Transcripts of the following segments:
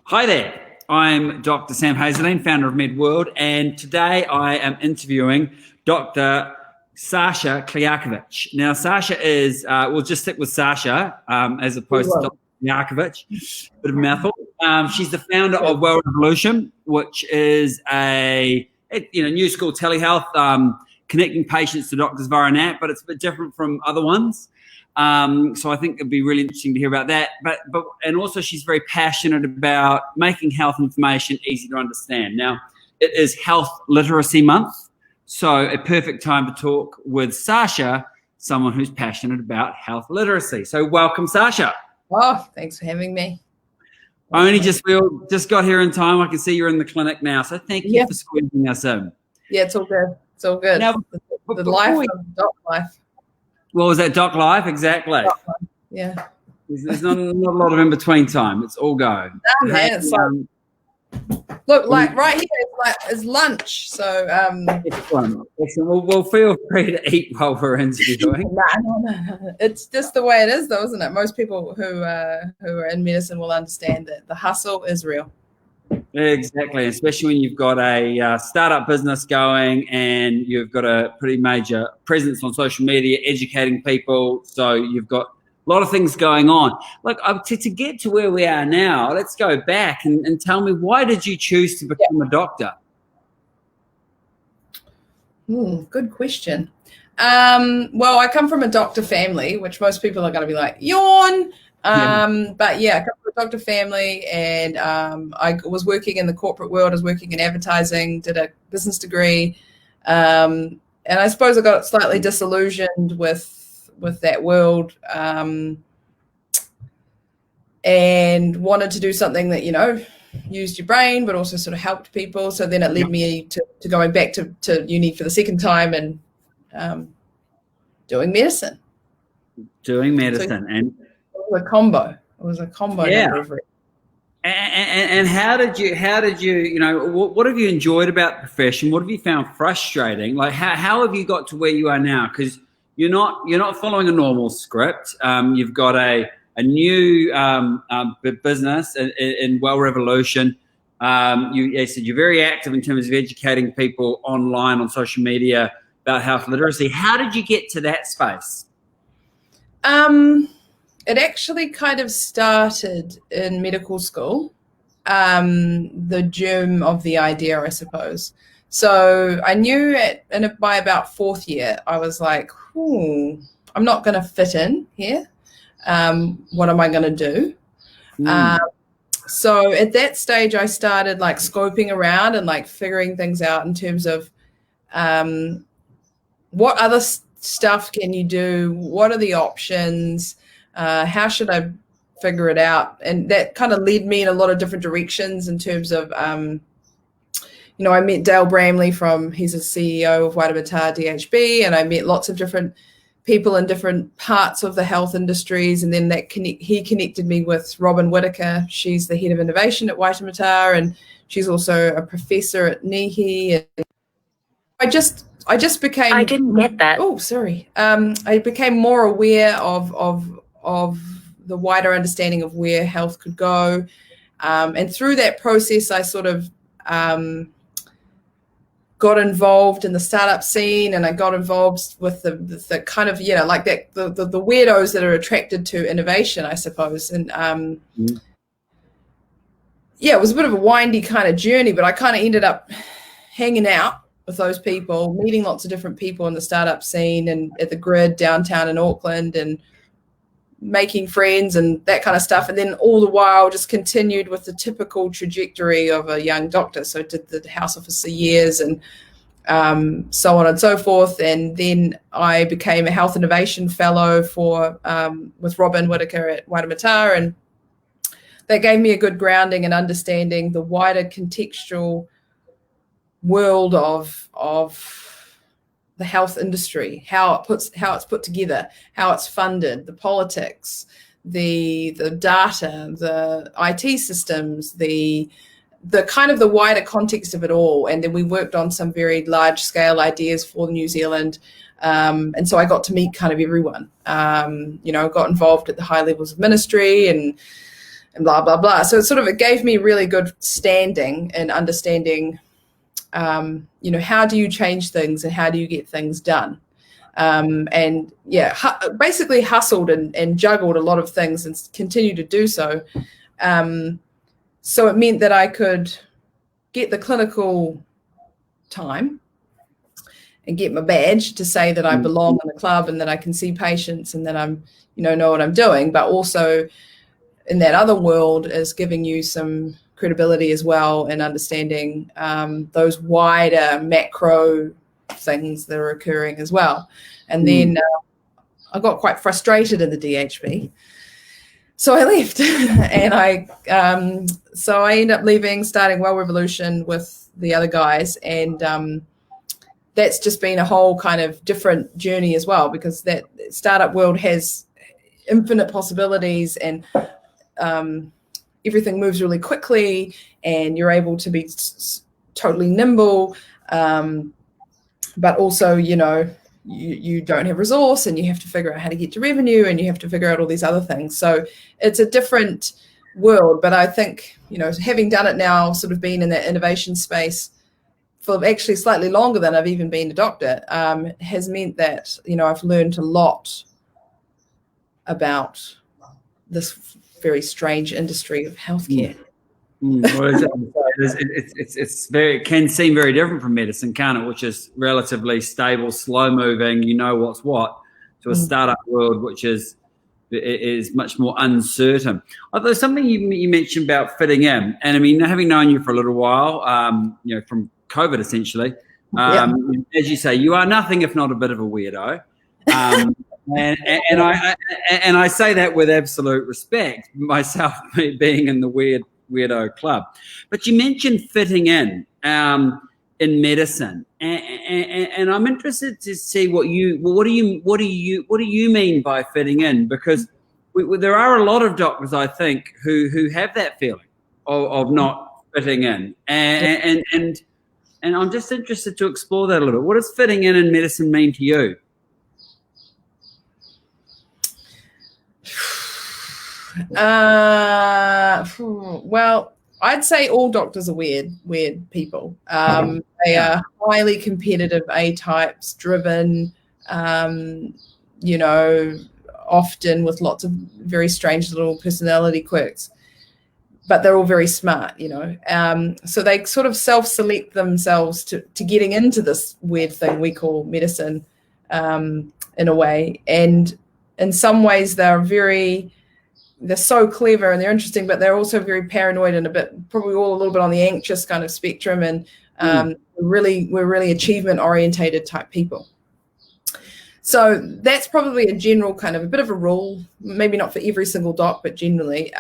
Hi there, I'm Dr. Sam Hazledine, founder of Medworld, and today I am interviewing Dr. Sasha Kljakovic. Now, Sasha is, we'll just stick with Sasha as opposed to Dr. Kljakovic, bit of a mouthful. She's the founder of Well Revolution, which is a new school telehealth, connecting patients to doctors via an app, but it's a bit different from other ones. So I think it'd be really interesting to hear about that. And also she's very passionate about making health information easy to understand. Now, it is Health Literacy Month, so a perfect time to talk with Sasha, someone who's passionate about health literacy. So welcome, Sasha. Oh, thanks for having me. I just got here in time. I can see you're in the clinic now, so thank you for squeezing us in. Yeah, it's all good. It's all good. Now, the life of doc life. What was that, doc life? Exactly. Yeah. There's not a lot of in-between time. It's all go. No, man, it's look, like right here is lunch. So excellent. We'll feel free to eat while we're interviewing. No. It's just the way it is, though, isn't it? Most people who are in medicine will understand that the hustle is real. Exactly, especially when you've got a startup business going and you've got a pretty major presence on social media, educating people. So you've got a lot of things going on. Look, to get to where we are now, let's go back and tell me, why did you choose to become a doctor? Good question. Well, I come from a doctor family, which most people are going to be like, yawn. But yeah, I come from a doctor family, and I was working in the corporate world. I was working in advertising, did a business degree, and I suppose I got slightly disillusioned with that world, and wanted to do something that used your brain, but also sort of helped people. So then it led me to going back to uni for the second time and doing medicine. And It was a combo. Yeah. And how did you what have you enjoyed about the profession? What have you found frustrating? Like how have you got to where you are now? Because you're not following a normal script. You've got a new business in Well Revolution. You said you're very active in terms of educating people online on social media about health literacy. How did you get to that space? It actually kind of started in medical school, the germ of the idea, I suppose. So I knew by about fourth year, I was like, I'm not going to fit in here. What am I going to do? So at that stage, I started like scoping around and like figuring things out in terms of what other stuff can you do? What are the options? How should I figure it out? And that kind of led me in a lot of different directions in terms of, I met Dale Bramley he's a CEO of Waitemata DHB, and I met lots of different people in different parts of the health industries. And then he connected me with Robin Whitaker. She's the head of innovation at Waitemata, and she's also a professor at NIHI. And I just became. I didn't get that. Oh, sorry. I became more aware of the wider understanding of where health could go. And through that process, I sort of got involved in the startup scene, and I got involved with the kind of, like that, the weirdos that are attracted to innovation, I suppose. And it was a bit of a windy kind of journey, but I kind of ended up hanging out with those people, meeting lots of different people in the startup scene and at the Grid downtown in Auckland, and making friends and that kind of stuff. And then all the while just continued with the typical trajectory of a young doctor. So did the house office for years and so on and so forth. And then I became a health innovation fellow with Robin Whitaker at Waitemata. And that gave me a good grounding and understanding the wider contextual world of the health industry, how it's put together, how it's funded, the politics, the data, the IT systems, the kind of the wider context of it all. And then we worked on some very large scale ideas for New Zealand. And so I got to meet kind of everyone, got involved at the high levels of ministry and blah, blah, blah. So it gave me really good standing and understanding, how do you change things and how do you get things done? Basically hustled and juggled a lot of things and continue to do so. So it meant that I could get the clinical time and get my badge to say that I belong in the club and that I can see patients and that I'm, know what I'm doing, but also in that other world is giving you some credibility as well and understanding those wider macro things that are occurring as well. And then I got quite frustrated in the DHB. So I left and I ended up leaving, starting Well Revolution with the other guys. And that's just been a whole kind of different journey as well, because that startup world has infinite possibilities and everything moves really quickly and you're able to be totally nimble. But also, you don't have resource and you have to figure out how to get to revenue and you have to figure out all these other things. So it's a different world. But I think, having done it now, sort of been in that innovation space for actually slightly longer than I've even been a doctor, has meant that, I've learned a lot about this very strange industry of healthcare. It can seem very different from medicine, can't it? Which is relatively stable, slow moving, what's what, to a startup world, which is much more uncertain. Although something you mentioned about fitting in, and I mean, having known you for a little while, from COVID essentially, as you say, you are nothing if not a bit of a weirdo. And I say that with absolute respect, myself being in the weirdo club. But you mentioned fitting in medicine, and I'm interested to see what do you mean by fitting in? Because there are a lot of doctors, I think, who have that feeling of not fitting in, and I'm just interested to explore that a little bit. What does fitting in medicine mean to you? Well, I'd say all doctors are weird people. They are highly competitive, A-types, driven, often with lots of very strange little personality quirks, but they're all very smart, so they sort of self-select themselves to getting into this weird thing we call medicine, in a way. And in some ways they're so clever and they're interesting, but they're also very paranoid and probably all a little bit on the anxious kind of spectrum. And we're really achievement orientated type people. So that's probably a general kind of a bit of a rule, maybe not for every single doc, but generally.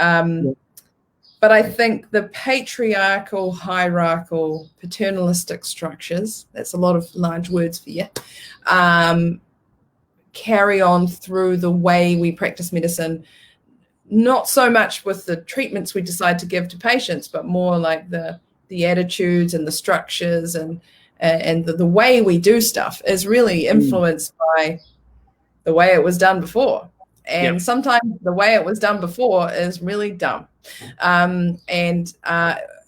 But I think the patriarchal, hierarchical, paternalistic structures, that's a lot of large words for you, carry on through the way we practice medicine. Not so much with the treatments we decide to give to patients, but more like the attitudes and the structures and the way we do stuff is really influenced by the way it was done before. And sometimes the way it was done before is really dumb, and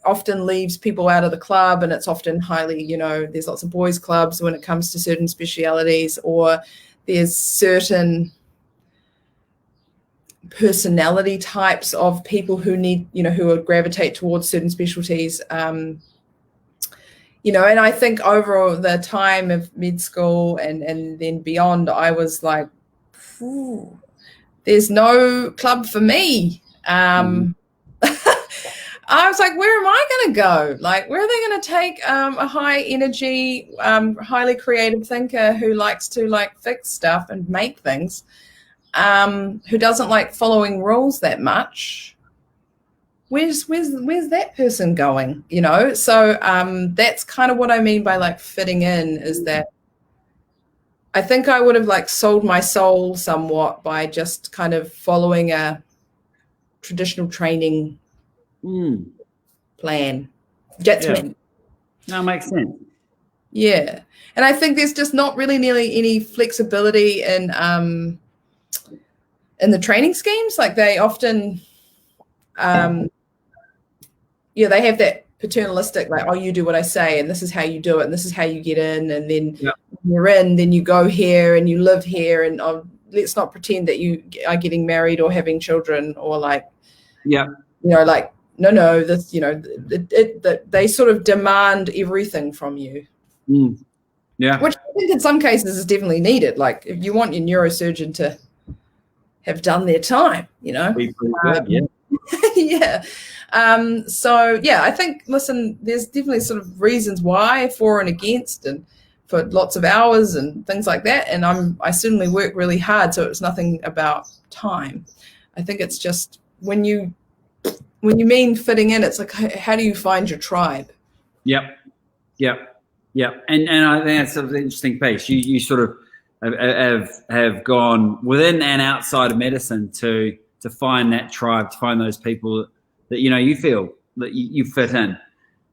often leaves people out of the club. And it's often highly, there's lots of boys clubs when it comes to certain specialities, or there's certain personality types of people who need, who would gravitate towards certain specialties. And I think over the time of med school and then beyond, I was like, there's no club for me. I was like, where am I going to go? Like, where are they going to take a high energy, highly creative thinker who likes to fix stuff and make things? Who doesn't like following rules that much? Where's that person going? So that's kind of what I mean by fitting in, is that I think I would have sold my soul somewhat by just kind of following a traditional training plan. Gets me. That makes sense. Yeah, and I think there's just not really nearly any flexibility in the training schemes. They often yeah, they have that paternalistic, like, oh, you do what I say, and this is how you do it, and this is how you get in, and then when you're in, then you go here and you live here, and let's not pretend that you are getting married or having children, or like, like, no, this, that they sort of demand everything from you. Which I think in some cases is definitely needed. Like, if you want your neurosurgeon to have done their time, so yeah, I think, listen, there's definitely sort of reasons why, for and against, and for lots of hours and things like that. And I certainly work really hard, so it's nothing about time. I think it's just when you mean fitting in, it's like, how do you find your tribe? Yep. And I think that's sort of an interesting piece. You sort of have gone within and outside of medicine to find that tribe, to find those people that you feel that you fit in.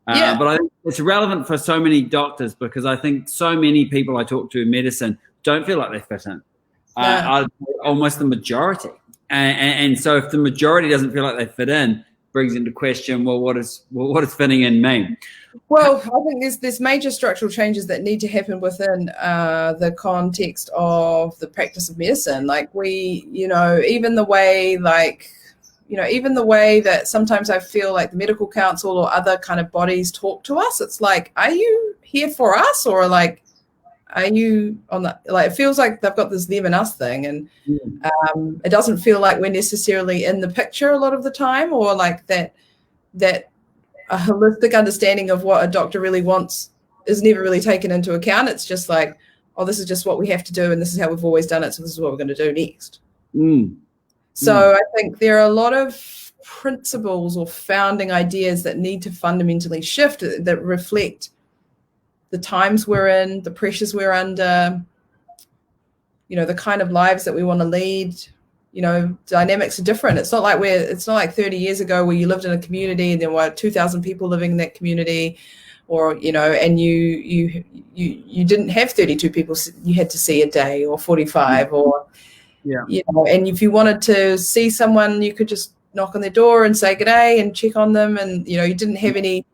But I think it's relevant for so many doctors, because I think so many people I talk to in medicine don't feel like they fit in. Almost the majority. And so if the majority doesn't feel like they fit in, brings into question, what does fitting in mean? Well, I think there's major structural changes that need to happen within the context of the practice of medicine. Like, even the way that sometimes I feel like the medical council or other kind of bodies talk to us, it's like, are you here for us, or like, are you on the, like, it feels like they've got this them and us thing, and it doesn't feel like we're necessarily in the picture a lot of the time, or like that a holistic understanding of what a doctor really wants is never really taken into account. It's just like, oh, this is just what we have to do, and this is how we've always done it, so this is what we're going to do next. So I think there are a lot of principles or founding ideas that need to fundamentally shift, that reflect the times we're in, the pressures we're under, the kind of lives that we want to lead. Dynamics are different. It's not like 30 years ago where you lived in a community and there were 2,000 people living in that community, or, and you didn't have 32 people you had to see a day, or 45, or, and if you wanted to see someone, you could just knock on their door and say good day and check on them. And, you didn't have any,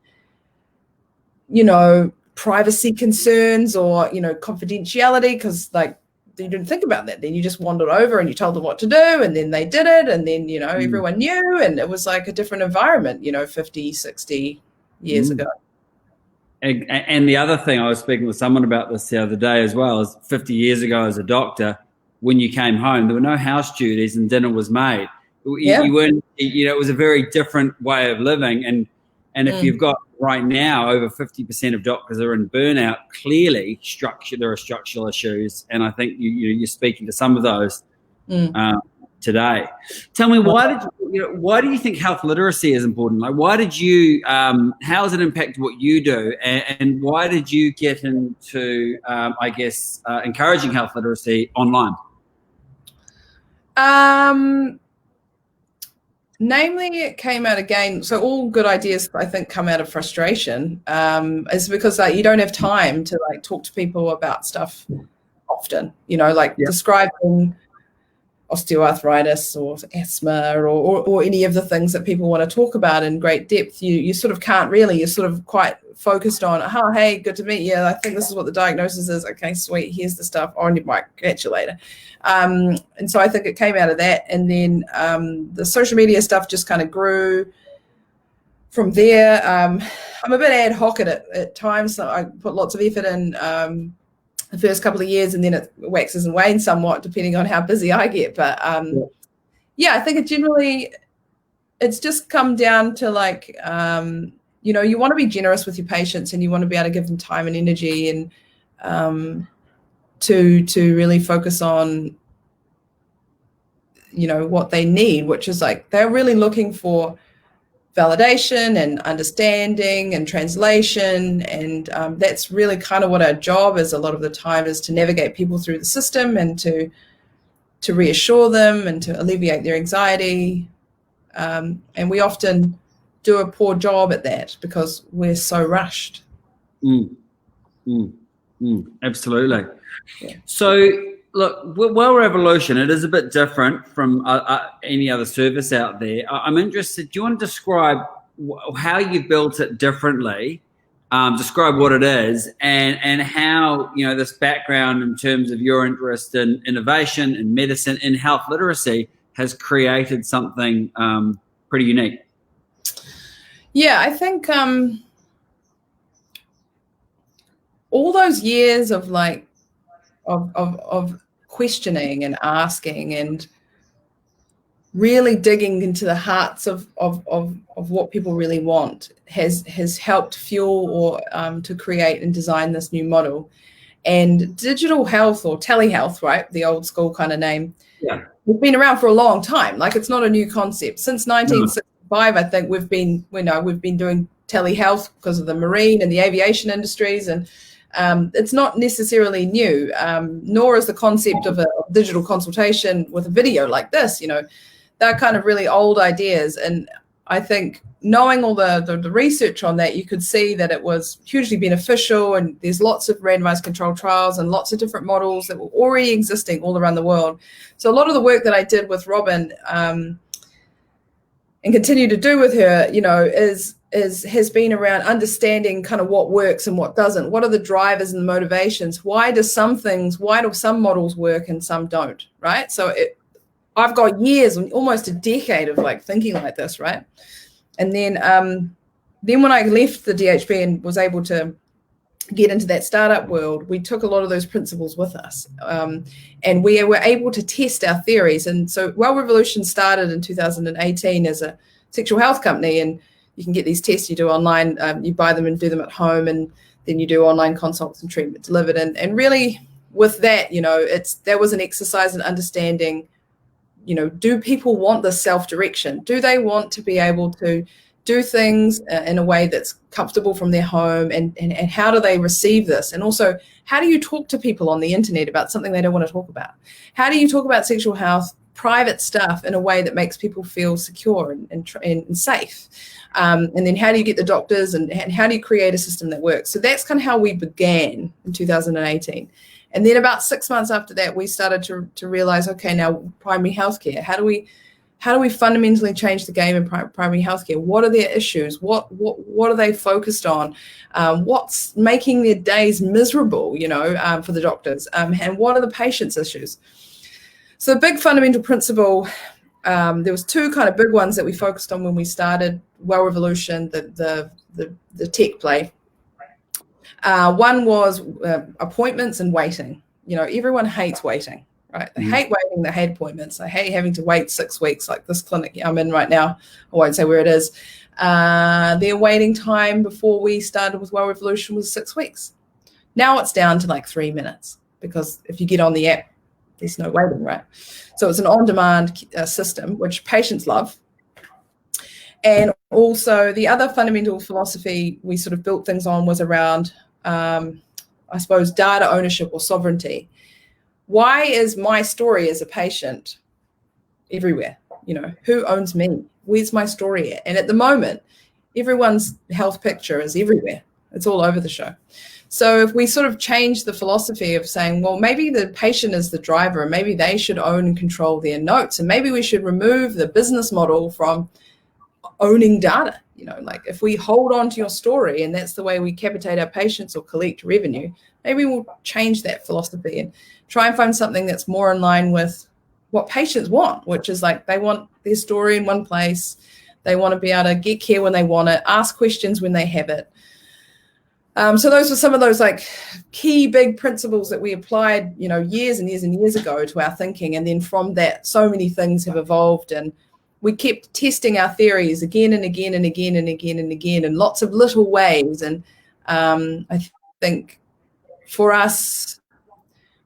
privacy concerns or, confidentiality, because like, you didn't think about that. Then you just wandered over and you told them what to do, and then they did it, and then everyone knew, and it was like a different environment 50, 60 years ago. And the other thing, I was speaking with someone about this the other day as well, is 50 years ago as a doctor, when you came home, there were no house duties and dinner was made. You weren't, it was a very different way of living. And if you've got right now over 50% of doctors are in burnout, clearly there are structural issues. And I think you're speaking to some of those today. Tell me, why do you think health literacy is important? Like, why did you, how has it impacted what you do? And why did you get into, encouraging health literacy online? Namely, it came out again. So all good ideas, I think, come out of frustration. Is because you don't have time to talk to people about stuff often. Describing osteoarthritis or asthma or any of the things that people want to talk about in great depth. You sort of can't really. You're sort of quite focused on, oh, hey, good to meet you. I think this is what the diagnosis is. Okay, sweet. Here's the stuff. Oh, and you might catch you later. And so I think it came out of that. And then the social media stuff just kind of grew from there. I'm a bit ad hoc at times. So I put lots of effort in the first couple of years, and then it waxes and wanes somewhat depending on how busy I get. But I think it's just come down to you want to be generous with your patients, and you want to be able to give them time and energy, and to really focus on what they need, which is they're really looking for validation and understanding and translation, and that's really kind of what our job is a lot of the time, is to navigate people through the system and to reassure them and to alleviate their anxiety, and we often do a poor job at that because we're so rushed. Absolutely. Yeah. So Look, Well Revolution, it is a bit different from any other service out there. I'm interested, do you want to describe how you built it differently, describe what it is, and how, this background in terms of your interest in innovation, in medicine, in health literacy has created something pretty unique? Yeah, I think all those years of of questioning and asking and really digging into the hearts of what people really want has helped fuel or to create and design this new model. And digital health, or telehealth, right, the old school kind of name, Yeah. we've been around for a long time. Like, it's not a new concept. Since 1965, I think we've been doing telehealth because of the marine and the aviation industries, and it's not necessarily new, nor is the concept of a digital consultation with a video like this. They're kind of really old ideas. And I think knowing all the research on that, you could see that it was hugely beneficial, and there's lots of randomized controlled trials and lots of different models that were already existing all around the world. So a lot of the work that I did with Robin and continue to do with her, has been around understanding kind of what works and what doesn't. What are the drivers and the motivations? Why do some models work and some don't, right? So I've got years, almost a decade of thinking like this, right? And then when I left the DHB and was able to get into that startup world, we took a lot of those principles with us, and we were able to test our theories. And so Well Revolution started in 2018 as a sexual health company, and you can get these tests you do online. You buy them and do them at home, and then you do online consults and treatment delivered. And really with that, there was an exercise in understanding, do people want this self-direction? Do they want to be able to do things in a way that's comfortable from their home, and how do they receive this? And also, how do you talk to people on the internet about something they don't want to talk about? How do you talk about sexual health, private stuff, in a way that makes people feel secure and safe? And then how do you get the doctors, and how do you create a system that works? So that's kind of how we began in 2018. And then about 6 months after that, we started to realize, okay, now primary healthcare, how do we fundamentally change the game in primary healthcare? What are their issues? What are they focused on? What's making their days miserable, for the doctors? And what are the patients' issues? So the big fundamental principle, there was two kind of big ones that we focused on when we started Well Revolution, the tech play. One was appointments and waiting. Everyone hates waiting, right? They hate waiting, they hate appointments. They hate having to wait 6 weeks, like this clinic I'm in right now. I won't say where it is. Their waiting time before we started with Well Revolution was 6 weeks. Now it's down to 3 minutes, because if you get on the app, there's no waiting, right? So it's an on-demand system, which patients love. And also the other fundamental philosophy we sort of built things on was around, I suppose, data ownership or sovereignty. Why is my story as a patient everywhere? Who owns me? Where's my story at? And at the moment, everyone's health picture is everywhere. It's all over the show. So if we sort of change the philosophy of saying, well, maybe the patient is the driver, and maybe they should own and control their notes, and maybe we should remove the business model from owning data. If we hold on to your story and that's the way we capitate our patients or collect revenue, maybe we'll change that philosophy and try and find something that's more in line with what patients want, which is they want their story in one place. They want to be able to get care when they want it, ask questions when they have it. So those were some of those key big principles that we applied, years and years and years ago to our thinking. And then from that, so many things have evolved, and we kept testing our theories again and again and again and again and again in lots of little ways. And I think for us,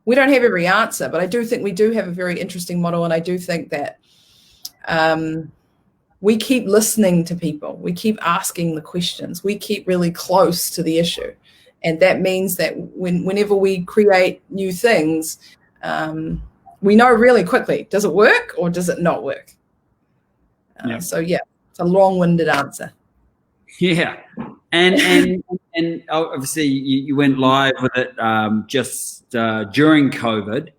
we don't have every answer, but I do think we do have a very interesting model. And I do think that we keep listening to people. We keep asking the questions. We keep really close to the issue. And that means that whenever we create new things, we know really quickly, does it work or does it not work? So yeah, it's a long-winded answer. Yeah. And obviously you went live with it just during COVID.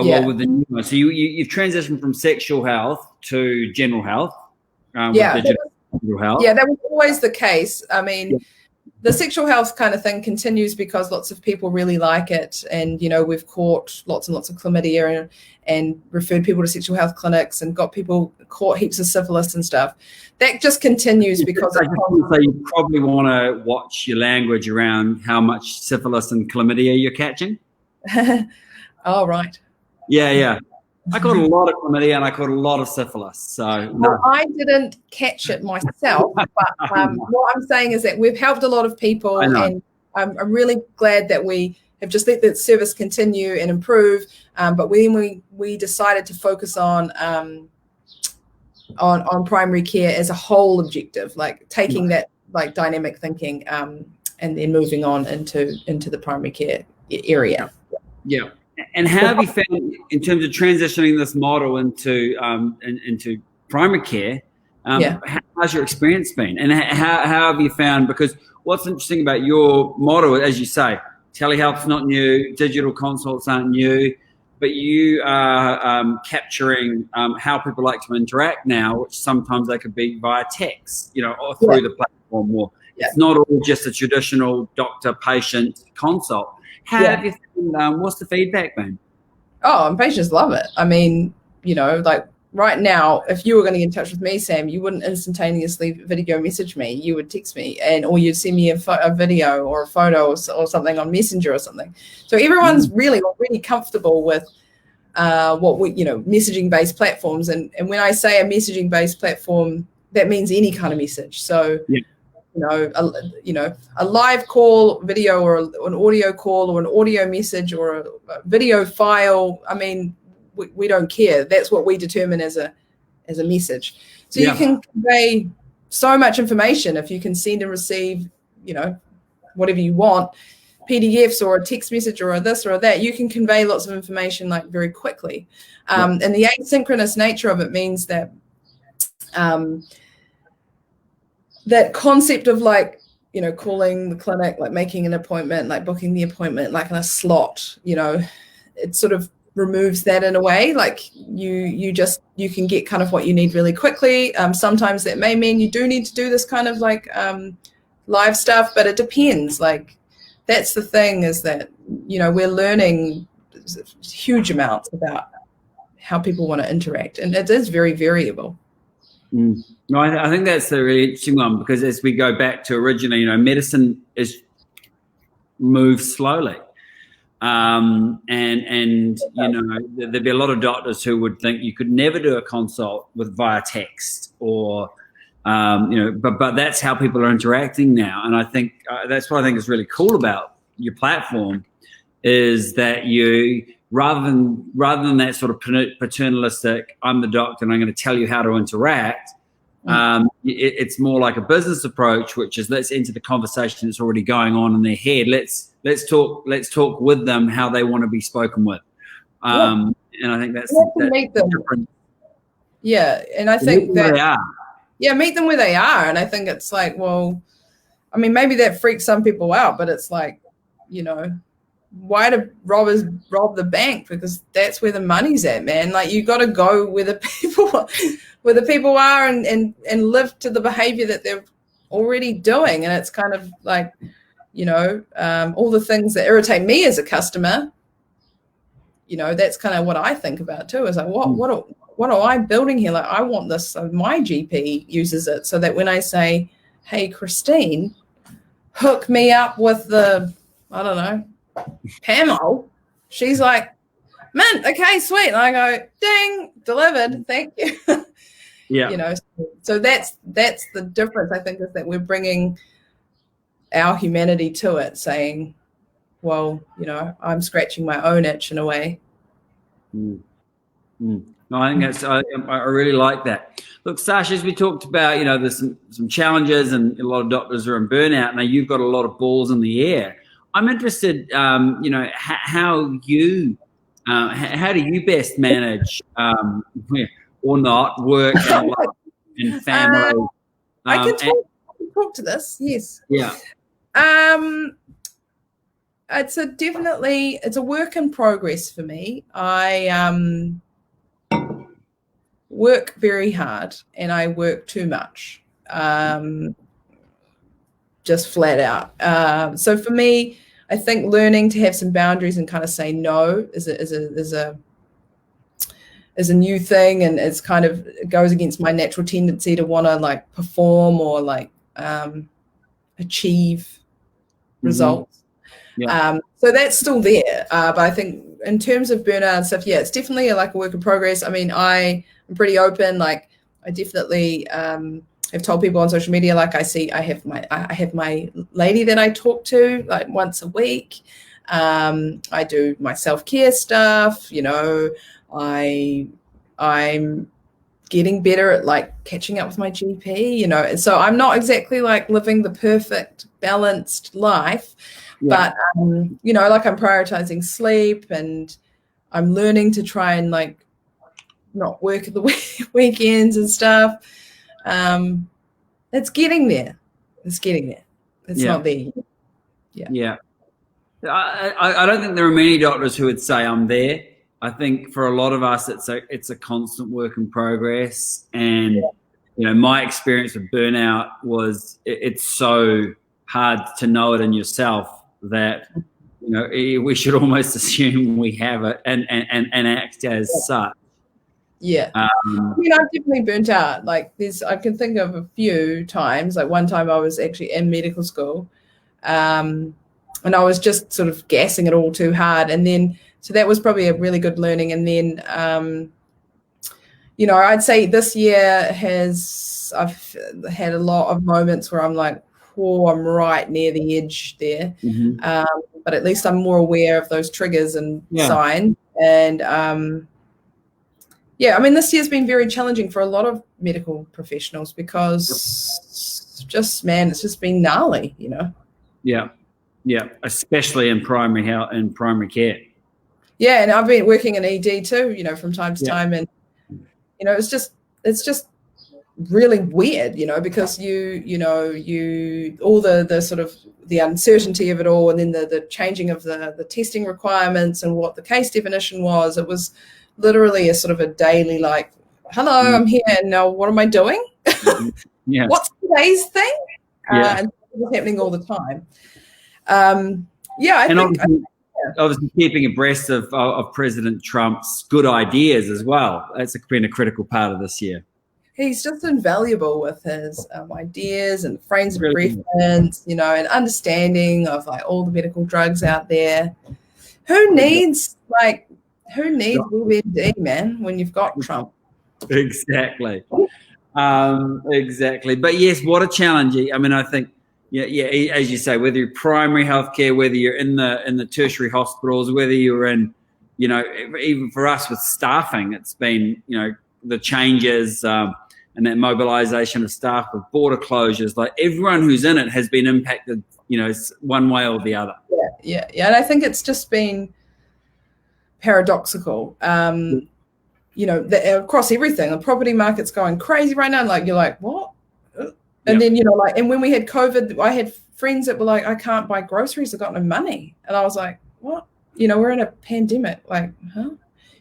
Well, with the new one. So you've transitioned from sexual health to general health. Digital health. Yeah, that was always the case. I mean, the sexual health kind of thing continues because lots of people really like it. And, we've caught lots and lots of chlamydia and referred people to sexual health clinics and got people caught heaps of syphilis and stuff. That just continues because so you probably want to watch your language around how much syphilis and chlamydia you're catching. Oh, right. Yeah. I caught a lot of chlamydia and I caught a lot of syphilis. So well, I didn't catch it myself, but what I'm saying is that we've helped a lot of people, and I'm really glad that we have just let that service continue and improve. But when we decided to focus on primary care as a whole objective, like taking that like dynamic thinking, and then moving on into the primary care area. Yeah. And how have you found, in terms of transitioning this model into primary care, how's your experience been? And how have you found, because what's interesting about your model, as you say, telehealth's not new, digital consults aren't new, but you are capturing how people like to interact now, which sometimes they could be via text, or through the platform, or it's not all just a traditional doctor-patient consult. How have you found, what's the feedback been? Oh, and patients love it. I mean, like right now, if you were going to get in touch with me, Sam, you wouldn't instantaneously video message me. You would text me, or you'd send me a video or a photo or something on Messenger or something. So everyone's really comfortable with messaging-based platforms. And when I say a messaging-based platform, that means any kind of message. So. Yeah. A live call video or an audio call or an audio message or a video file. I mean, we don't care. That's what we determine as a message. So you can convey so much information if you can send and receive, whatever you want, PDFs or a text message or a this or a that. You can convey lots of information like very quickly. And the asynchronous nature of it means that that concept of like, calling the clinic, like making an appointment, like booking the appointment, like in a slot, it sort of removes that in a way. Like you can get kind of what you need really quickly. Sometimes that may mean you do need to do this kind of like live stuff, but it depends. Like that's the thing, is that, we're learning huge amounts about how people want to interact, and it is very variable. No, I think that's a really interesting one, because as we go back to originally, medicine is moved slowly. And there'd be a lot of doctors who would think you could never do a consult via text or, but that's how people are interacting now. And I think that's what I think is really cool about your platform, is that you, rather than that sort of paternalistic, I'm the doctor and I'm going to tell you how to interact, it's more like a business approach, which is, let's enter the conversation that's already going on in their head. Let's talk with them how they want to be spoken with. And I think that's meet them. Different. Yeah, and I think that meet them where they are. And I think it's like, well, I mean, maybe that freaks some people out, but it's like, why do robbers rob the bank? Because that's where the money's at, man. Like, you got to go where the people are and live to the behavior that they're already doing. And it's kind of like, all the things that irritate me as a customer, that's kind of what I think about too, is like, what am I building here? Like, I want this, so my GP uses it, so that when I say, hey, Christine, hook me up with the, I don't know, Pamo, she's like, man, okay, sweet. And I go, ding, delivered, thank you. Yeah. So that's the difference, I think, is that we're bringing our humanity to it, saying, well, I'm scratching my own itch in a way. No, I think that's, I really like that. Look, Sasha, as we talked about, there's some challenges, and a lot of doctors are in burnout. Now, you've got a lot of balls in the air. I'm interested, how do you best manage, or not, work and life and family? I can talk to this, yes. Yeah. it's it's a work in progress for me. I work very hard and I work too much, just flat out. So for me, I think learning to have some boundaries and kind of say no is a new thing, and it's kind of, it goes against my natural tendency to want to like perform or like achieve results. Yeah. So that's still there, but I think in terms of burnout and stuff, yeah, it's definitely like a work in progress. I mean, I'm pretty open. Like, I definitely have told people on social media, like I have my lady that I talk to like once a week. I do my self-care stuff. You know, I'm getting better at like catching up with my GP. You know, and so I'm not exactly like living the perfect balanced life. Yeah. But, you know, like I'm prioritizing sleep, and I'm learning to try and like not work at the weekends and stuff. It's getting there. It's getting there. It's not there yet. Yeah. I don't think there are many doctors who would say I'm there. I think for a lot of us, it's a constant work in progress. And, you know, my experience with burnout was it's so hard to know it in yourself that, you know, we should almost assume we have it and act as such. Yeah. I mean, I've definitely burnt out. Like I can think of a few times. Like one time I was actually in medical school, and I was just sort of gassing it all too hard. And then, so that was probably a really good learning. And then, you know, I'd say this year I've had a lot of moments where I'm like, oh, I'm right near the edge there. But at least I'm more aware of those triggers and signs. And yeah, I mean, this year's been very challenging for a lot of medical professionals because it's just been gnarly, you know. Yeah, especially in primary health and primary care. Yeah, and I've been working in ED too, you know, from time to time, and you know, it's just really weird, you know, because you all the sort of the uncertainty of it all, and then the changing of the testing requirements and what the case definition was. It was literally a sort of a daily like, hello, I'm here, and now what am I doing? What's today's thing? And it's happening all the time. I think obviously keeping abreast of President Trump's good ideas as well. That's been a critical part of this year. He's just invaluable with his ideas and frames of reference, you know, and understanding of like all the medical drugs out there. Who needs WebMD, man, when you've got Trump? Exactly. Exactly. But yes, what a challenge. I mean, I think, as you say, whether you're primary healthcare, whether you're in the tertiary hospitals, whether you're in, you know, even for us with staffing, it's been, you know, the changes and that mobilization of staff with border closures, like everyone who's in it has been impacted, you know, one way or the other. Yeah. And I think it's just been paradoxical. You know, across everything, the property market's going crazy right now. And like, you're like, what? And then, you know, like, and when we had COVID, I had friends that were like, I can't buy groceries, I've got no money. And I was like, what? You know, we're in a pandemic. Like, huh?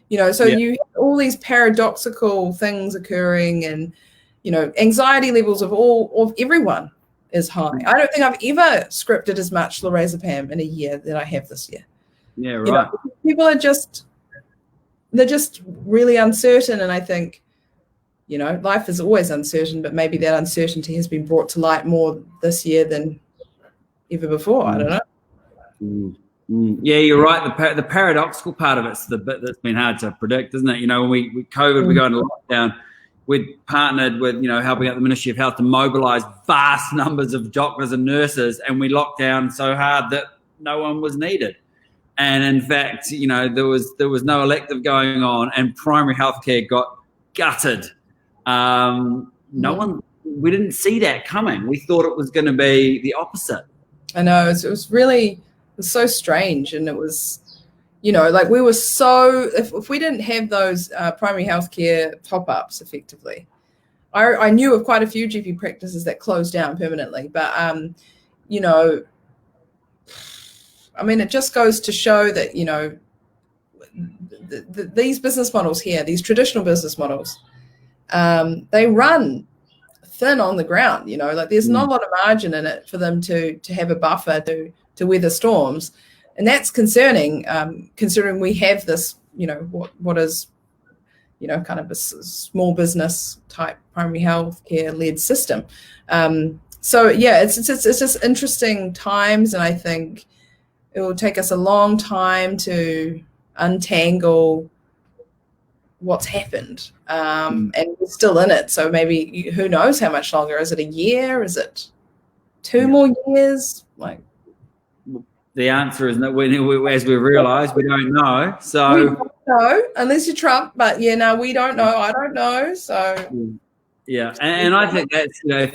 You know, so you have all these paradoxical things occurring, and, you know, anxiety levels of everyone is high. I don't think I've ever scripted as much lorazepam in a year that I have this year. Yeah, right. You know, people are they're just really uncertain. And I think, you know, life is always uncertain, but maybe that uncertainty has been brought to light more this year than ever before. I don't know. Yeah, you're right. The paradoxical part of it's the bit that's been hard to predict, isn't it? You know, when we COVID, we go into lockdown. We'd partnered with, you know, helping out the Ministry of Health to mobilise vast numbers of doctors and nurses, and we locked down so hard that no one was needed. And in fact, you know, there was no elective going on, and primary healthcare got gutted. We didn't see that coming. We thought it was going to be the opposite. I know, it was so strange. And it was, you know, like we were so, if we didn't have those primary healthcare top-ups effectively, I knew of quite a few GP practices that closed down permanently, but, you know, I mean, it just goes to show that, you know, these business models here, these traditional business models, they run thin on the ground, you know, like there's not a lot of margin in it for them to have a buffer to weather storms. And that's concerning, considering we have this, you know, what is, you know, kind of a small business type primary health care led system. So yeah, it's just interesting times, and I think it will take us a long time to untangle what's happened, and we're still in it. So maybe who knows how much longer? Is it a year? Is it 2 more years? Like, the answer is that as we realised, we don't know. So we don't know unless you're Trump. But yeah, no, we don't know. I don't know. So. Yeah, and I think that's, you know,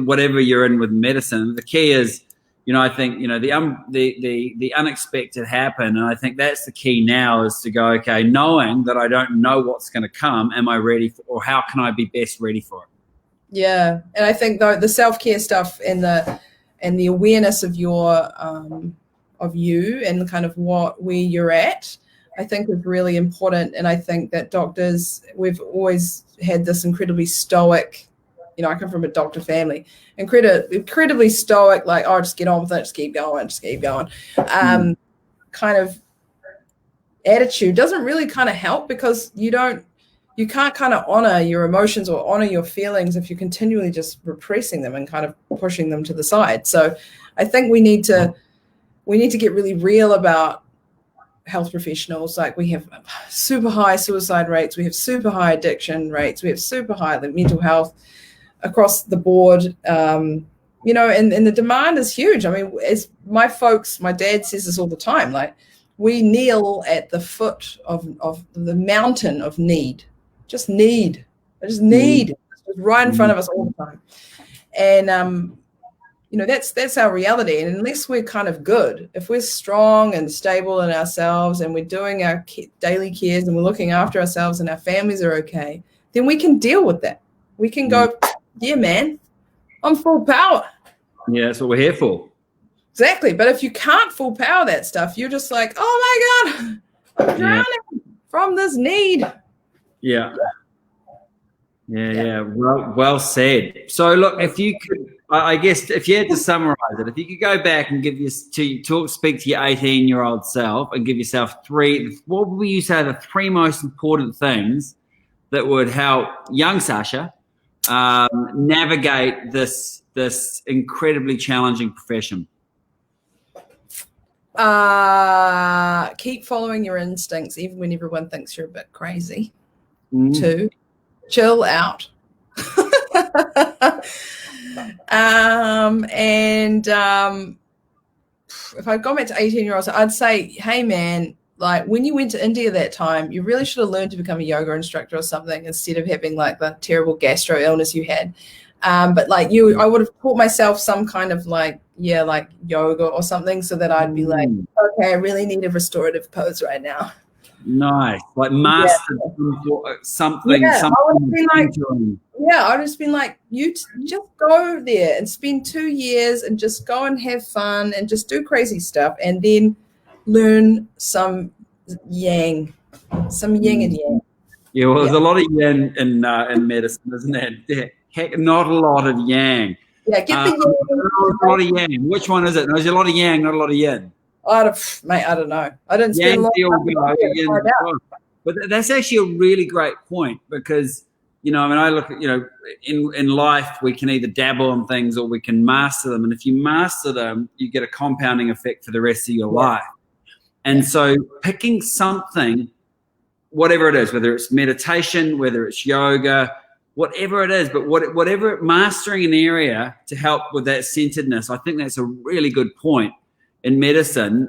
whatever you're in with medicine, the key is, you know, I think, you know, the unexpected happen, and I think that's the key now, is to go, okay, knowing that I don't know what's going to come, am I ready for, or how can I be best ready for it? Yeah, and I think though the self-care stuff and the awareness of your of you and kind of where you're at, I think is really important. And I think that doctors, we've always had this incredibly stoic, you know, I come from a doctor family, incredibly stoic, like, oh, just get on with it, just keep going, kind of attitude doesn't really kind of help, because you can't kind of honor your emotions or honor your feelings if you're continually just repressing them and kind of pushing them to the side. So I think we need to get really real about health professionals. Like, we have super high suicide rates, we have super high addiction rates, we have super high mental health across the board, you know, and the demand is huge. I mean, as my dad says this all the time, like, we kneel at the foot of the mountain of need. I just need. It's just right in front of us all the time. And you know, that's our reality. And unless we're kind of good, if we're strong and stable in ourselves, and we're doing our daily cares, and we're looking after ourselves, and our families are okay, then we can deal with that. We can go, yeah, man, I'm full power. Yeah, that's what we're here for. Exactly. But if you can't full power that stuff, you're just like, oh my God, I'm drowning from this need. Yeah. Well said. So look, if you could, I guess, if you had to summarize it, if you could go back and speak to your 18-year-old self and give yourself what would you say are the 3 most important things that would help young Sasha navigate this incredibly challenging profession? Keep following your instincts, even when everyone thinks you're a bit crazy. 2, chill out. If I'd gone back to 18-year-olds, I'd say, hey man, like, when you went to India that time, you really should have learned to become a yoga instructor or something, instead of having like the terrible gastro illness you had. But like I would have taught myself some kind of like yoga or something, so that I'd be like, okay, I really need a restorative pose right now. Nice, like master something. Yeah, I'd just been like, you just go there and spend 2 years and just go and have fun and just do crazy stuff, and then learn some yang and yang. Yeah, well, there's a lot of yang in medicine, isn't there? Heck, not a lot of yang. Yeah, get the yang. A lot of yang. Which one is it? There's a lot of yang, not a lot of yin. I don't know. I didn't spend a lot of time. But that's actually a really great point, because, you know, I mean, I look at, you know, in life, we can either dabble in things or we can master them. And if you master them, you get a compounding effect for the rest of your life. And so picking something, whatever it is, whether it's meditation, whether it's yoga, whatever it is, but whatever, mastering an area to help with that centeredness, I think that's a really good point in medicine,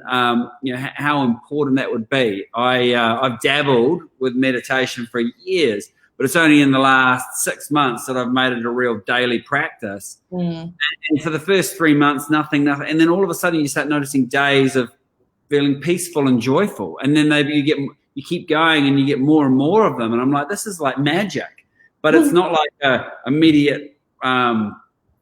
you know, how important that would be. I've dabbled with meditation for years, but it's only in the last 6 months that I've made it a real daily practice. And for the first 3 months, nothing. And then all of a sudden you start noticing days of feeling peaceful and joyful. And then you keep going and you get more and more of them. And I'm like, this is like magic. But it's not like a immediate, you know,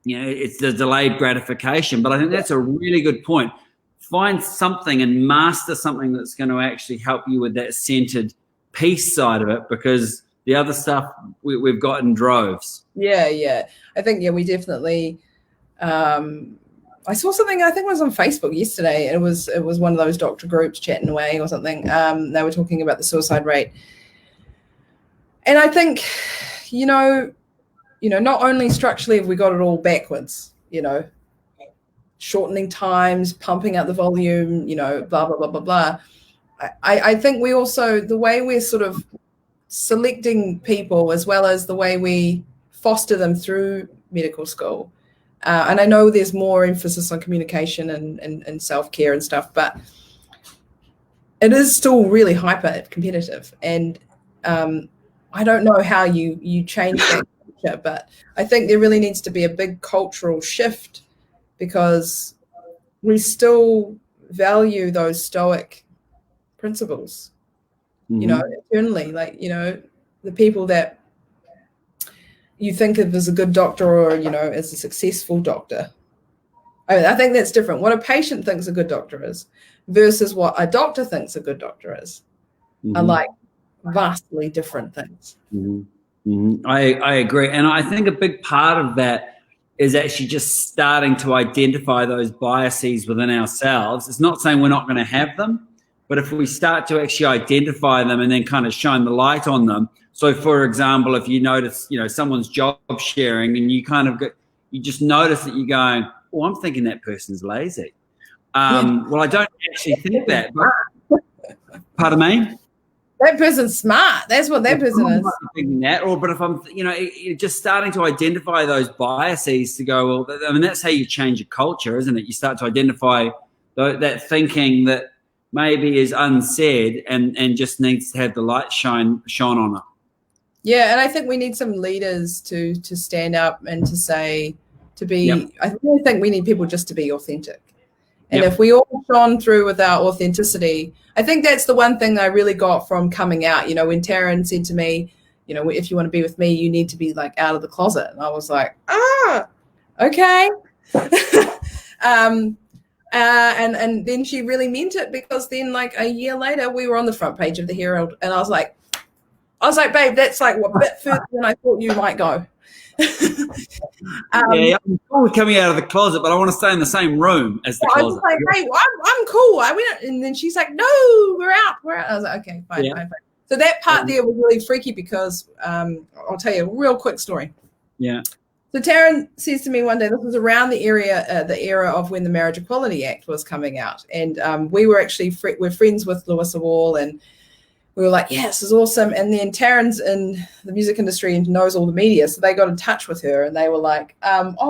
it's the delayed gratification. But I think that's a really good point. find something and master something that's going to actually help you with that centered peace side of it, because the other stuff we've got in droves. Yeah. I think, we definitely, I saw something, I think it was on Facebook yesterday. It was one of those doctor groups chatting away or something. They were talking about the suicide rate. And I think, not only structurally have we got it all backwards, shortening times, pumping up the volume, blah, blah, blah, blah, blah. I think we also, the way we're sort of selecting people, as well as the way we foster them through medical school. And I know there's more emphasis on communication and self-care and stuff, but it is still really hyper competitive. And I don't know how you change that culture, but I think there really needs to be a big cultural shift, because we still value those stoic principles, internally, like, the people that you think of as a good doctor, or, as a successful doctor. I think that's different. What a patient thinks a good doctor is versus what a doctor thinks a good doctor is are like vastly different things. I agree. And I think a big part of that is actually just starting to identify those biases within ourselves. It's not saying we're not going to have them, but if we start to actually identify them and then kind of shine the light on them. So, for example, if you notice, someone's job sharing, and you kind of you just notice that you're going, oh, I'm thinking that person's lazy. Well, I don't actually think that. But, pardon me? That person's smart. That's what that person is. Thinking that, but if I'm, you're just starting to identify those biases to go, well, I mean, that's how you change a culture, isn't it? You start to identify that thinking that maybe is unsaid and just needs to have the light shone on it. Yeah, and I think we need some leaders to stand up and to say, to be, I really think we need people just to be authentic. And if we all shone through with our authenticity, I think that's the one thing I really got from coming out. When Taryn said to me, if you want to be with me, you need to be like out of the closet. And I was like, okay. And then she really meant it, because then like a year later, we were on the front page of the Herald, and I was like, babe, that's like a bit further than I thought you might go. I'm cool coming out of the closet, but I want to stay in the same room as the closet. I was like, hey, I'm cool. I went, and then she's like, no, we're out. I was like, okay, fine. So that part there was really freaky, because I'll tell you a real quick story. Yeah. So Taryn says to me one day, this was around the era of when the Marriage Equality Act was coming out, and we were actually we're friends with Louisa Wall, and we were like, yeah, this is awesome. And then Taryn's in the music industry and knows all the media. So they got in touch with her, and they were like,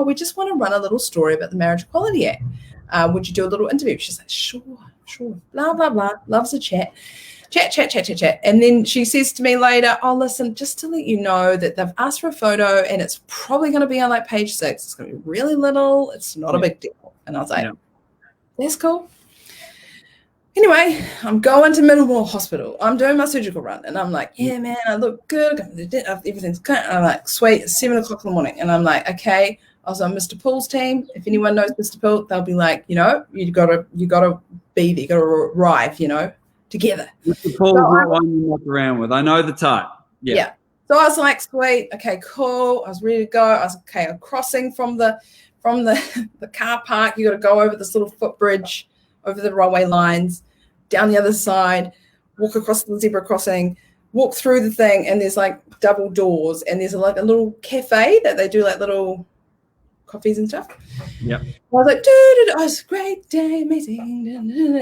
we just want to run a little story about the Marriage Equality Act. Would you do a little interview? She's like, sure. Blah, blah, blah. Loves a chat. Chat. And then she says to me later, listen, just to let you know that they've asked for a photo, and it's probably going to be on like page 6. It's going to be really little. It's not a big deal. And I was like, that's cool. Anyway, I'm going to Medworld Hospital. I'm doing my surgical run, and I'm like, yeah, man, I look good. Everything's good. And I'm like, sweet, it's 7 o'clock in the morning. And I'm like, okay, I was on Mr. Pool's team. If anyone knows Mr. Pool, they'll be like, you gotta be there, you gotta arrive, together. Mr. Pool's not one you muck around with. I know the type. Yeah. So I was like, sweet, okay, cool. I was ready to go. I was okay. I'm crossing from the car park. You got to go over this little footbridge, over the railway lines, down the other side, walk across the zebra crossing, walk through the thing, and there's like double doors, and there's like a little cafe that they do like little coffees and stuff. Yeah. I was like, dude, it was a great day, amazing.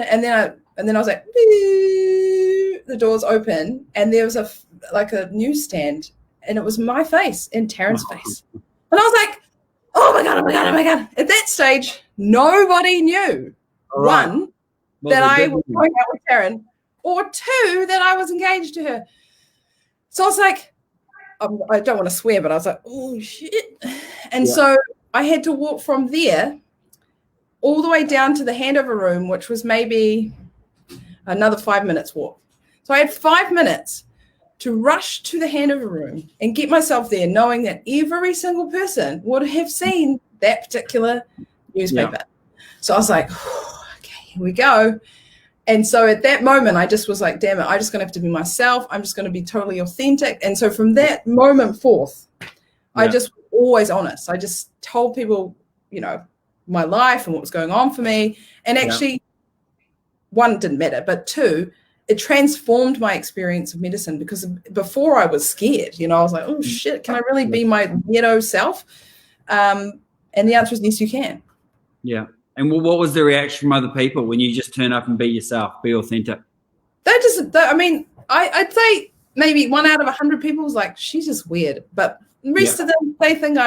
And then I was like, the doors open, and there was a newsstand, and it was my face and Taryn's face. And I was like, oh my God. At that stage, nobody knew. Right. One, that I was going out with Taryn, or two, that I was engaged to her. So I was like, I don't want to swear, but I was like, oh shit. And so I had to walk from there all the way down to the handover room, which was maybe another 5 minutes walk. So I had 5 minutes to rush to the handover room and get myself there, knowing that every single person would have seen that particular newspaper. So I was like, here we go. And so at that moment, I just was like, damn it, I'm just going to have to be myself. I'm just going to be totally authentic. And so from that moment forth, I just was always honest. I just told people, you know, my life and what was going on for me. And actually, one, it didn't matter, but two, it transformed my experience of medicine, because before I was scared, you know, I was like, oh shit, can I really be my weirdo self? And the answer is yes, you can. Yeah. And what was the reaction from other people when you just turn up and be yourself, be authentic? I'd say maybe 1 out of 100 people was like, she's just weird. But the rest of them, they think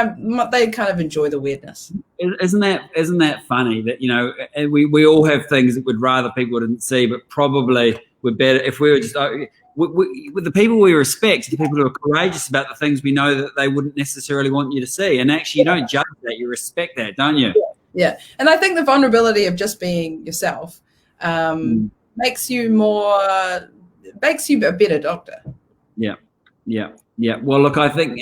they kind of enjoy the weirdness. Isn't that funny that, you know, we all have things that we'd rather people didn't see, but probably we're better if we were just with the people we respect, the people who are courageous about the things we know that they wouldn't necessarily want you to see. And actually, you don't judge that, you respect that, don't you? Yeah. And I think the vulnerability of just being yourself makes you a better doctor. Yeah. Well, look, I think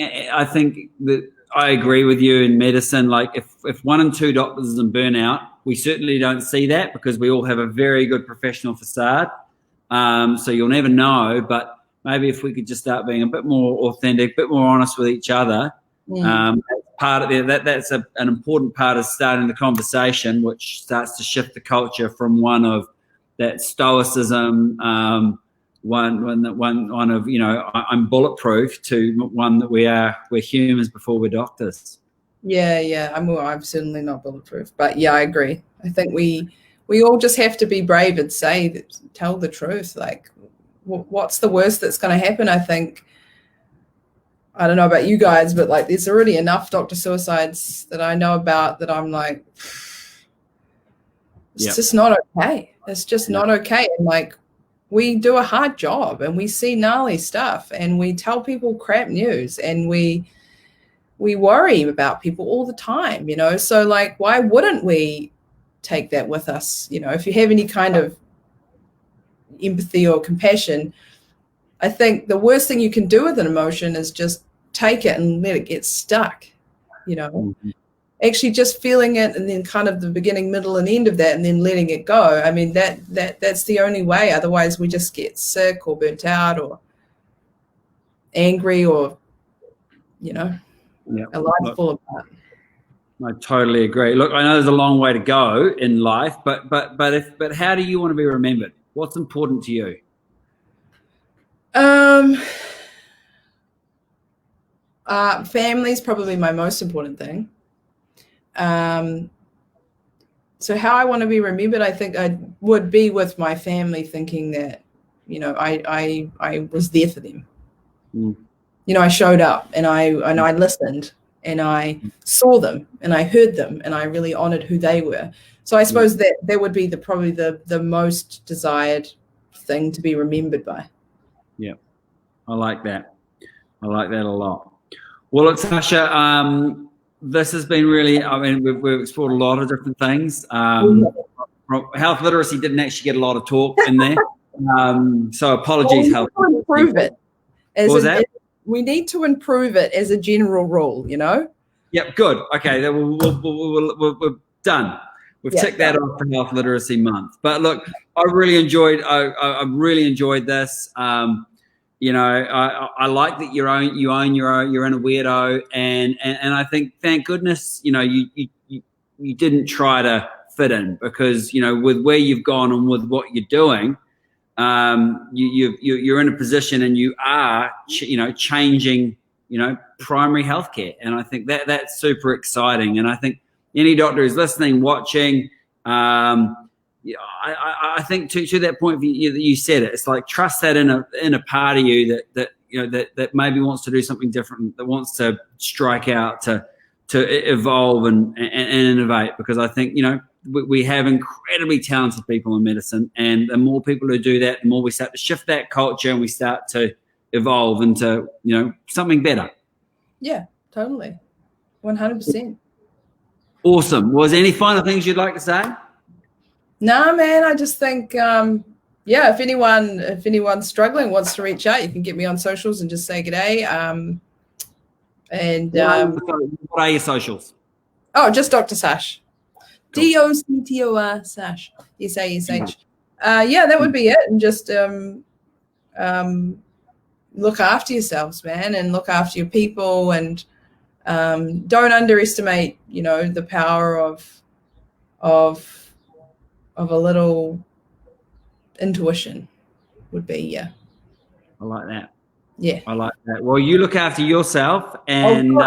that I agree with you in medicine. Like if 1 in 2 doctors is in burnout, we certainly don't see that because we all have a very good professional facade. So you'll never know, but maybe if we could just start being a bit more authentic, a bit more honest with each other, part of that's an important part of starting the conversation, which starts to shift the culture from one of that stoicism, one of, you know, I'm bulletproof, to one that we're humans before we're doctors. Yeah. I'm certainly not bulletproof, but yeah, I agree. I think we all just have to be brave and tell the truth. Like, what's the worst that's going to happen? I think, I don't know about you guys, but like, there's already enough doctor suicides that I know about that I'm like, it's just not okay. It's just not okay. And like, we do a hard job and we see gnarly stuff and we tell people crap news and we worry about people all the time, you know? So like, why wouldn't we take that with us? You know, if you have any kind of empathy or compassion, I think the worst thing you can do with an emotion is just take it and let it get stuck, you know, actually just feeling it and then kind of the beginning, middle and end of that and then letting it go. I mean, that's the only way. Otherwise we just get sick or burnt out or angry or, you know, a life full of that. I totally agree. Look, I know there's a long way to go in life, but how do you want to be remembered? What's important to you? Family's probably my most important thing. So how I want to be remembered, I think I would be with my family, thinking that, you know, I was there for them. You know, I showed up and I listened and I saw them and I heard them and I really honored who they were. So I suppose that would be probably the most desired thing to be remembered by. Yeah. I like that. I like that a lot. Well, look, Sasha, this has been really, I mean, we've explored a lot of different things. Health literacy didn't actually get a lot of talk in there. So apologies. Well, we need to improve it. We need to improve it as a general rule, you know? Yep, good. Okay, we're done. We've ticked that off for Health Literacy Month. But look, I really enjoyed this. You know, I like that you're in a weirdo, and I think, thank goodness, you know, you didn't try to fit in, because, you know, with where you've gone and with what you're doing, you're in a position and you are changing, you know, primary healthcare, and I think that's super exciting. And I think any doctor who's listening, watching, I think to that point you said it. It's like, trust that in a part of you that you know that maybe wants to do something different, that wants to strike out, to evolve and innovate. Because I think, you know, we have incredibly talented people in medicine, and the more people who do that, the more we start to shift that culture and we start to evolve into, you know, something better. Yeah, totally, 100%. Awesome. Was there any final things you'd like to say? No, man, I just think, if anyone's struggling, wants to reach out, you can get me on socials and just say g'day. What are your socials? Oh, just Dr. Sash. DOCTOR, Sash. SASH. Yeah, that would be it. And just look after yourselves, man, and look after your people, and don't underestimate, the power of a little intuition would be, yeah. I like that. Yeah. I like that. Well, you look after yourself and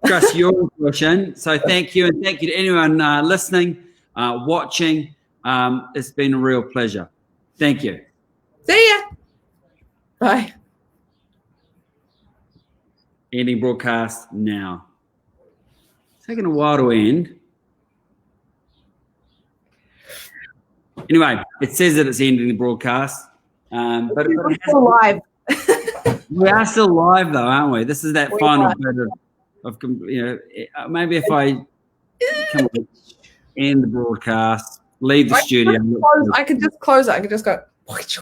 trust your intuition. So thank you. And thank you to anyone listening, watching. It's been a real pleasure. Thank you. See ya. Bye. Ending broadcast now. It's taking a while to end. Anyway, it says that it's ending the broadcast. But we're still live. We are still live, though, aren't we? This is that final bit of maybe if I end the broadcast, leave the studio. I could just close it. I could just go.